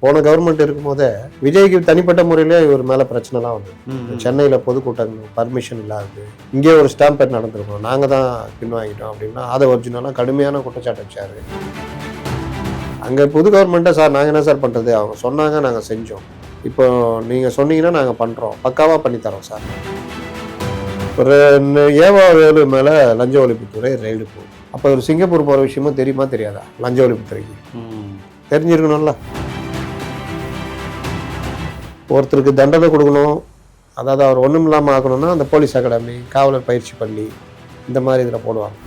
போன கவர்மெண்ட் இருக்கும்போதே விஜய்க்கு தனிப்பட்ட முறையிலே இவர் மேல பிரச்சனைலாம் வந்து சென்னையில பொதுக்கூட்டங்கள் பர்மிஷன் இல்லாது இங்கே ஒரு ஸ்டாம்ப் பேட் நடந்திருக்கோம், நாங்க தான் பின்வாங்கிட்டோம் அப்படின்னா அதை ஒரிஜினலா கடுமையான குற்றச்சாட்டு வச்சாரு. அங்க புது கவர்மெண்ட்டை சார் நாங்க என்ன சார் பண்றது, அவங்க சொன்னாங்க நாங்க செஞ்சோம், இப்போ நீங்க சொன்னீங்கன்னா நாங்க பண்றோம், பக்காவா பண்ணித்தரோம் சார். ஒரு ஏவா வேலு மேல லஞ்ச ஒழிப்புத்துறை ரெய்டு போகுது. அப்போ ஒரு சிங்கப்பூர் போற விஷயமும் தெரியுமா தெரியாதா? லஞ்ச ஒழிப்புத்துறைக்கு தெரிஞ்சிருக்கணும்ல. ஒருத்தருக்கு தண்டனை கொடுக்கணும், அதாவது அவர் ஒன்றும் இல்லாமல் ஆக்கணும்னா அந்த போலீஸ் அகாடமி, காவலர் பயிற்சி பள்ளி, இந்த மாதிரி இதில் போடுவாங்க.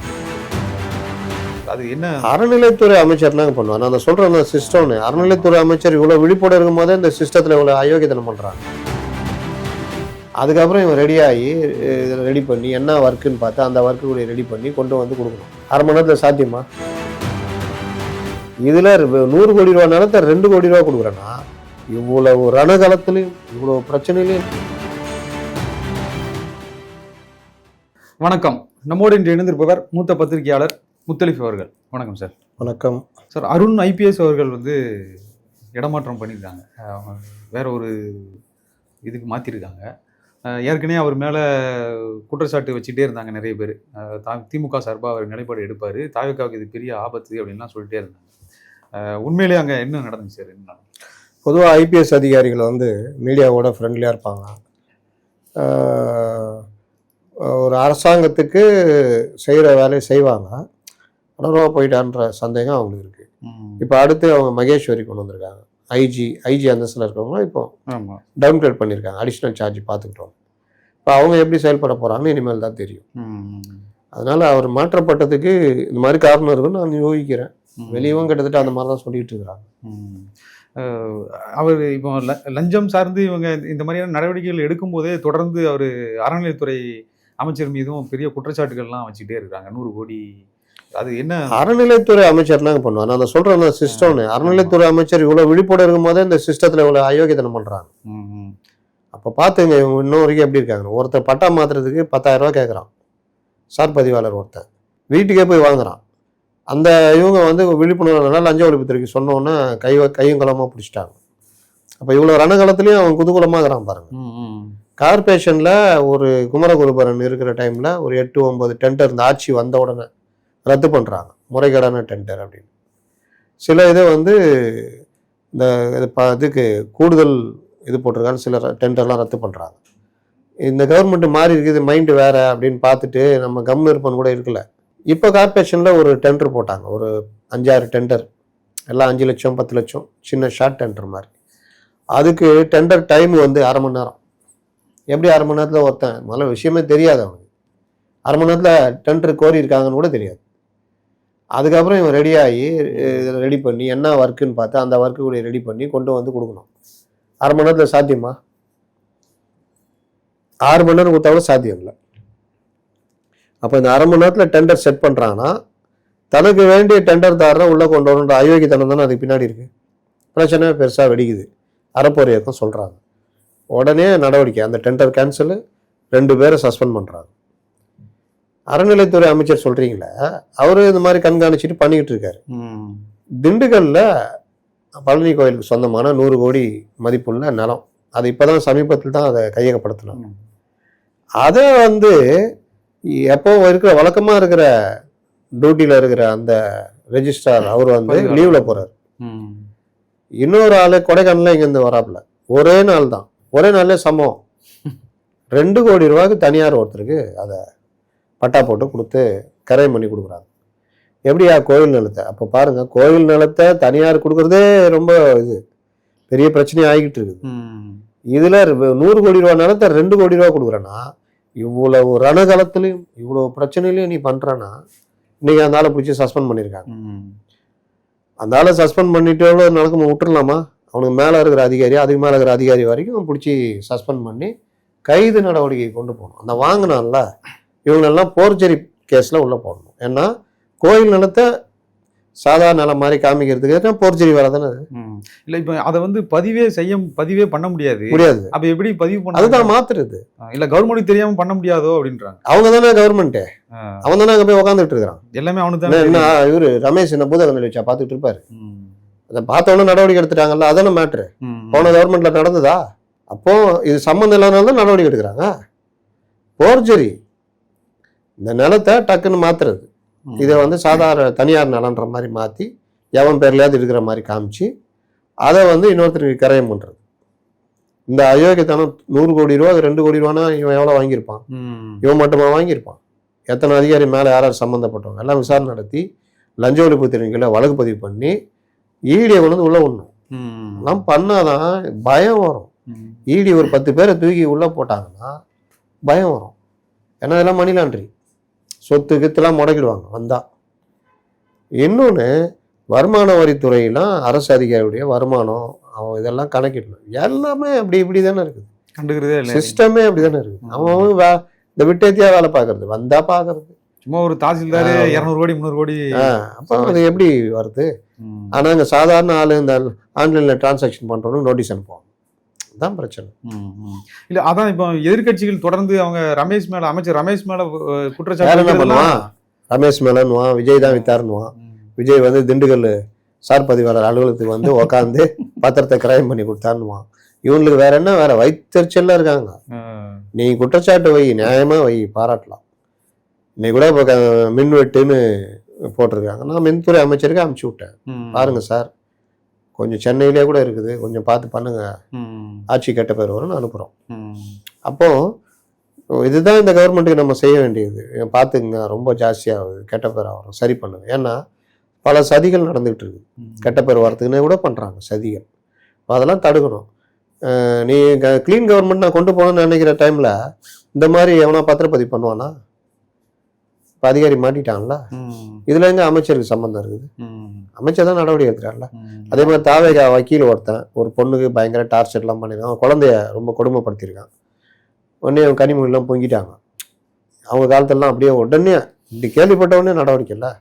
அது என்ன அறநிலைத்துறை அமைச்சர்லாம் பண்ணுவாங்க. நான் சொல்றேன் அந்த சிஸ்டம்னு. அறநிலைத்துறை அமைச்சர் இவ்வளவு விழிப்போடு இருக்கும் போதே இந்த சிஸ்டத்துல இவ்வளவு அயோக்கியத்தனம் பண்றாங்க. அதுக்கப்புறம் இவன் ரெடி பண்ணி என்ன ஒர்க்குன்னு பார்த்தா அந்த ஒர்க்கு கூட ரெடி பண்ணி கொண்டு வந்து கொடுக்கணும். அரை மணி நேரத்தில் சாத்தியமா? இதுல 100 கோடி ரூபா நிலத்தை 2 கோடி ரூபா கொடுக்குறேன்னா இவ்வளவு ரணகாலத்திலையும் இவ்வளவு பிரச்சனையிலையும். வணக்கம். நம்மோடு இன்று இணைந்திருப்பவர் மூத்த பத்திரிகையாளர் முத்தலிஃப் அவர்கள். வணக்கம் சார். வணக்கம் சார். அருண் ஐபிஎஸ் அவர்கள் இடமாற்றம் பண்ணியிருக்காங்க, வேற ஒரு இதுக்கு மாற்றிருக்காங்க. ஏற்கனவே அவர் மேலே குற்றச்சாட்டு வச்சுட்டே இருந்தாங்க நிறைய பேர். திமுக சார்பாக அவர் நிலைப்பாடு எடுப்பார், தாவேக்காவுக்கு இது பெரிய ஆபத்து அப்படின்லாம் சொல்லிட்டே இருந்தாங்க. உண்மையிலே அங்கே என்ன நடந்துச்சு சார்? என்ன பொதுவாக ஐபிஎஸ் அதிகாரிகள் மீடியாவோட ஃப்ரெண்ட்லியாக இருப்பாங்க. ஒரு அரசாங்கத்துக்கு செய்கிற வேலையை செய்வாங்க. உணர்வாக போயிட்டான்ற சந்தேகம் அவங்களுக்கு இருக்குது. இப்போ அடுத்து அவங்க மகேஸ்வரி கொண்டு வந்திருக்காங்க. ஐஜி அந்தஸ்தில் இருக்கவங்களும் இப்போ டவுன் கிரேட் பண்ணியிருக்காங்க, அடிஷ்னல் சார்ஜ் பார்த்துக்கிட்டோம். இப்போ அவங்க எப்படி செயல்பட போகிறாங்கன்னு இனிமேல் தான் தெரியும். அதனால் அவர் மாற்றப்பட்டதுக்கு இந்த மாதிரி காரணம் இருக்குன்னு நான் யோசிக்கிறேன். வெளியவும் கிட்டத்தட்ட அந்த மாதிரி தான் சொல்லிட்டு இருக்கிறாங்க. அவர் இப்போ லஞ்சம் சார்ந்து இவங்க இந்த மாதிரியான நடவடிக்கைகள் எடுக்கும்போதே தொடர்ந்து அவர் அறநிலையத்துறை அமைச்சர் மீதும் பெரிய குற்றச்சாட்டுகள்லாம் வச்சுக்கிட்டே இருக்கிறாங்க. 100 கோடி அது என்ன அறநிலைத்துறை அமைச்சர்னாங்க பண்ணுவாங்க. நான் சொல்றேன் அந்த சிஸ்டம்னு. அறநிலைத்துறை அமைச்சர் இவ்வளவு விழிப்போடு இருக்கும் போதே இந்த சிஸ்டத்துல இவ்வளவு அயோக்கியத்தனம் பண்றாங்க. அப்ப பாத்துங்க இவங்க இன்னும் வரைக்கும் எப்படி இருக்காங்க. ஒருத்தர் பட்டா மாத்துறதுக்கு 10,000 ரூபாய் கேட்கறான். சார் பதிவாளர் ஒருத்தன் வீட்டுக்கே போய் வாங்குறான். அந்த இவங்க விழிப்புணர்வு லஞ்ச ஒழிப்புத்துறைக்கு சொன்னோன்னா கையும் களமா பிடிச்சிட்டாங்க. அப்ப இவ்வளவு ரணகாலத்திலயும் அவன் குதூகலமாகறான் பாருங்க. கார்பரேஷன்ல ஒரு குமரகுருபரன் இருக்கிற டைம்ல ஒரு 8-9 டெண்டர் இந்த ஆட்சி வந்த உடனே ரத்து பண்ணுறாங்க, முறைகேடான டெண்டர் அப்படின்னு. சில இதை இந்த இதுக்கு கூடுதல் இது போட்டிருக்காங்க, சில டெண்டர்லாம் ரத்து பண்ணுறாங்க. இந்த கவர்மெண்ட் மாறி இருக்குது, மைண்டு வேற அப்படின்னு பார்த்துட்டு நம்ம கம்னு இருப்போன்னு கூட இருக்குல்ல. இப்போ கார்பரேஷனில் ஒரு டெண்டர் போட்டாங்க, ஒரு 5-6 டெண்டர், எல்லாம் 5 லட்சம் 10 லட்சம், சின்ன ஷார்ட் டெண்டர் மாதிரி. அதுக்கு டெண்டர் டைம் 1/2 மணி நேரம். எப்படி 1/2 மணி நேரத்தில் ஒருத்தன் முதல்ல விஷயமே தெரியாது அவனுக்கு, 1/2 மணி நேரத்தில் டெண்டர் கோரி இருக்காங்கன்னு கூட தெரியாது. அதுக்கப்புறம் இவன் ரெடி பண்ணி என்ன ஒர்க்குன்னு பார்த்தா அந்த ஒர்க்கு கூட ரெடி பண்ணி கொண்டு வந்து கொடுக்கணும். 1/2 மணி நேரத்தில் சாத்தியமா? 6 மணி நேரம் கொடுத்தா கூட சாத்தியம் இல்லை. அப்போ இந்த 1/2 மணி நேரத்தில் டெண்டர் செட் பண்ணுறாங்கன்னா தனக்கு வேண்டிய டெண்டர் தார உள்ள கொண்டு வரணுன்ற அயோக்கியத்தனம் தானே அதுக்கு பின்னாடி இருக்கு. பிரச்சனை பெருசாக வெடிக்குது. அறப்போர் இயக்கம் சொல்கிறாங்க, உடனே நடவடிக்கை, அந்த டெண்டர் கேன்சலு, 2 பேரை சஸ்பெண்ட் பண்ணுறாங்க. அறநிலைத்துறை அமைச்சர் சொல்றீங்களே, அவரு இந்த மாதிரி கண்காணிச்சுட்டு பண்ணிக்கிட்டு இருக்காரு. திண்டுக்கல்ல பழனி கோயிலுக்கு சொந்தமான 100 கோடி மதிப்புள்ள நிலம், அது இப்பதான் சமீபத்தில் தான் அதை கையகப்படுத்தணும். அதை எப்போ இருக்கிற வழக்கமா இருக்கிற டியூட்டியில இருக்கிற அந்த ரெஜிஸ்ட்ரார் அவர் லீவ்ல போறாரு. இன்னொரு ஆளு கொடைக்கானல இங்கிருந்து வராப்புல, ஒரே நாள் தான், ஒரே நாள்ல சம்பவம். 2 கோடி ரூபாய்க்கு தனியார் ஒருத்தருக்கு அதை பட்டா போட்டு கொடுத்து கரையம் பண்ணி கொடுக்குறாங்க. எப்படியா கோயில் நிலத்தை? அப்போ பாருங்க, கோயில் நிலத்தை தனியார் கொடுக்குறதே ரொம்ப பெரிய பிரச்சனை ஆகிக்கிட்டு இருக்குது. இதுல 100 கோடி ரூபா நிலத்தை 2 கோடி ரூபா கொடுக்குறேன்னா இவ்வளவு ரணகாலத்திலையும் இவ்வளவு பிரச்சனையிலையும் நீ பண்றேன்னா இன்னைக்கு அந்த ஆளை பிடிச்சி சஸ்பெண்ட் பண்ணியிருக்காங்க. அந்த ஆளை சஸ்பெண்ட் பண்ணிட்டு எவ்வளோ நடக்கும் விட்டுருலாமா? அவனுக்கு மேலே இருக்கிற அதிகாரி, அதுக்கு மேலே இருக்கிற அதிகாரி வரைக்கும் பிடிச்சி சஸ்பெண்ட் பண்ணி கைது நடவடிக்கை கொண்டு போகணும். அந்த வாங்கினான்ல இவங்களெல்லாம் போர்ஜரி கேஸில் உள்ளே போடணும். ஏன்னா கோயில் நிலத்தை சாதாரண நிலம் மாதிரி காமிக்கிறதுக்கு போர்ஜரி வேலை தானே அது. இல்லை, இப்போ அதை பதிவே பண்ண முடியாது. அப்போ எப்படி பதிவு பண்ண? அதுதான் மாத்துறது. இல்லை, கவர்மெண்ட் தெரியாமல் பண்ண முடியாதோ அப்படின்றாங்க. அவங்க தானே கவர்மெண்ட்டு, அவன் தானே அங்கே போய் உட்காந்துட்டு இருக்கிறான். எல்லாமே அவனுக்கு தானே. என்ன இவரு ரமேஷ் என்ன பூதகங்கள் வச்சா பார்த்துட்டு இருப்பாரு. அதை பார்த்தோன்னே நடவடிக்கை எடுத்துட்டாங்கல்ல, அதான மேட்ரு. போன கவர்மெண்ட்ல நடந்ததா? அப்போ இது சம்மந்தம் இல்லாதனால தான் நடவடிக்கை எடுக்கிறாங்க. போர்ஜரி, இந்த நிலத்தை டக்குன்னு மாத்துறது, இதை வந்து சாதாரண தனியார் நிலன்ற மாதிரி மாற்றி எவன் பேர்லையாவது இருக்கிற மாதிரி காமிச்சு அதை வந்து இன்னொருத்தருக்கு கரையம் பண்ணுறது. இந்த அயோக்கியத்தனம் 100 கோடி ரூபா 2 கோடி ரூபானா இவன் எவ்வளோ வாங்கியிருப்பான்? இவன் மட்டுமா வாங்கியிருப்பான்? எத்தனை அதிகாரி மேலே யாராவது சம்மந்தப்பட்டவங்க எல்லாம் விசாரணை நடத்தி லஞ்ச ஒழிப்பு துறைகளை வழக்கு பதிவு பண்ணி ஈடியை வந்து உள்ள விடணும். எல்லாம் பண்ணாதான் பயம் வரும். ஈடி ஒரு 10 பேரை தூக்கி உள்ள போட்டாங்கன்னா பயம் வரும். ஏன்னா இதெல்லாம் மணி லாண்டரி, சொத்து கித்துலாம் முடக்கிடுவாங்க வந்தா. இன்னொன்று, வருமான வரித்துறையெல்லாம் அரசு அதிகாரியுடைய வருமானம் அவன் இதெல்லாம் கணக்கிடணும். எல்லாமே அப்படி இப்படி தானே இருக்குது, கண்டுக்கிறதே இல்லை. சிஸ்டமே அப்படி தானே இருக்குது. அவன் இந்த விட்டேத்தியா வேலை பார்க்கறது, வந்தா பார்க்கறது. சும்மா ஒரு தாசில்தார் 200 கோடி 300 கோடி. அப்போ அது எப்படி வருது? ஆனால் இங்கே சாதாரண ஆளு இந்த ஆன்லைனில் டிரான்சாக்ஷன் பண்ணுறோன்னு நோட்டீஸ் அனுப்புவாங்க. தான் பிரச்சனை. இல்லை, அதான் இப்போ எதிர்கட்சிகள் தொடர்ந்து அவங்க ரமேஷ் மேல, அமைச்சர் ரமேஷ் மேல குற்றச்சாட்டு என்ன பண்ணுவான்? ரமேஷ் மேலன்னுவான், விஜய் தான் வித்தாருன்னுவான். விஜய் வந்து திண்டுக்கல் சார் பதிவாளர் அலுவலகத்துக்கு வந்து உக்காந்து பத்திரத்தை கிரைம் பண்ணி கொடுத்தாருன்னுவான். இவங்களுக்கு வேற என்ன, வேற வயிற்றுச்சல்ல இருக்காங்க. நீ குற்றச்சாட்டு வை, நியாயமா வை, பாராட்டலாம். இன்னைக்கு கூட இப்போ மின்வெட்டுன்னு போட்டிருக்காங்க. நான் மின்துறை அமைச்சருக்கு அனுப்பிச்சி விட்டேன், பாருங்க சார், கொஞ்சம் சென்னையிலே கூட இருக்குது, கொஞ்சம் பார்த்து பண்ணுங்க, ஆட்சி கெட்ட பேர் வரும்னு அனுப்புகிறோம். அப்போ இதுதான் இந்த கவர்மெண்ட்டுக்கு நம்ம செய்ய வேண்டியது. பார்த்துக்குங்க, ரொம்ப ஜாஸ்தியாகுது, கெட்ட பேர் ஆகும், சரி பண்ணுங்க. ஏன்னா பல சதிகள் நடந்துகிட்டு இருக்குது, கெட்ட பேர் வரத்துக்குன்னே கூட பண்ணுறாங்க சதிகள். அதெல்லாம் தடுக்கணும். நீ க்ளீன் கவர்மெண்ட் நான் கொண்டு போகணும்னு நினைக்கிற டைமில் இந்த மாதிரி எவனா பத்திரப்பதிவு பண்ணுவானா? இப்போ அதிகாரி மாட்டிட்டான்ல, இதுல எங்க அமைச்சருக்கு சம்பந்தம் இருக்குது? அமைச்சர் தான் நடவடிக்கை எடுக்கிறான்ல. அதே மாதிரி தாவேகா வக்கீல் ஒருத்தன் ஒரு பொண்ணுக்கு பயங்கர டார்ச்சர்லாம் பண்ணியிருக்கான், குழந்தைய ரொம்ப கொடுமைப்படுத்தியிருக்கான். உடனே அவன் கனிமொழிலாம் பொங்கிட்டாங்க. அவங்க காலத்திலலாம் அப்படியே உடனே இப்படி கேள்விப்பட்ட உடனே நடவடிக்கை இல்லை.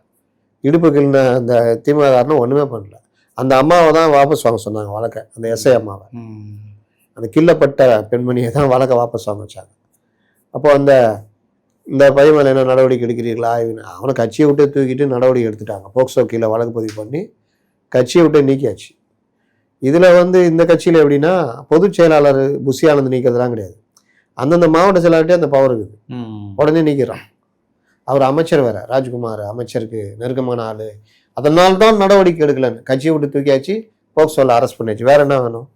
இடுப்பு கிள்ன அந்த திமுககாரனும் ஒன்றுமே பண்ணல. அந்த அம்மாவை தான் வாபஸ் வாங்க சொன்னாங்க வழக்கை, அந்த எஸ்ஐ அம்மாவை, அந்த கில்லப்பட்ட பெண்மணியை தான் வழக்கை வாபஸ் வாங்க வச்சாங்க. அப்போ இந்த பையன் மேலே என்ன நடவடிக்கை எடுக்கிறீர்களா? அவனை கட்சியை விட்டு தூக்கிட்டு நடவடிக்கை எடுத்துட்டாங்க. போக்சோ கீழே வழக்கு பதிவு பண்ணி கட்சியை விட்டு நீக்கியாச்சு. இதில் வந்து இந்த கட்சியில் எப்படின்னா, பொதுச் செயலாளர் புஷி ஆனந்த் நீக்கிறதுலாம் கிடையாது. அந்தந்த மாவட்ட செயலாளர்கிட்டே அந்த பவர் இருக்குது, உடனே நீக்கிறான். அவர் அமைச்சர் வேற, ராஜ்குமார் அமைச்சருக்கு நெருக்கமான ஆள். அதனால்தான் நடவடிக்கை எடுக்கலன்னு கட்சியை விட்டு தூக்கியாச்சு, போக்சோவில் அரெஸ்ட் பண்ணியாச்சு. வேற என்ன வேணும்?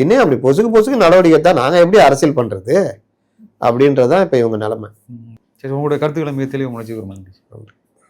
இன்னும் அப்படி பொசுக்கு நடவடிக்கை தான் நாங்கள் எப்படி அரசியல் பண்ணுறது அப்படின்றதான் இப்போ இவங்க நிலைமை. சரி, உங்களுடைய கருத்துக்களை மிக தெளிவாக முடிச்சுக்கிறோம். நன்றி.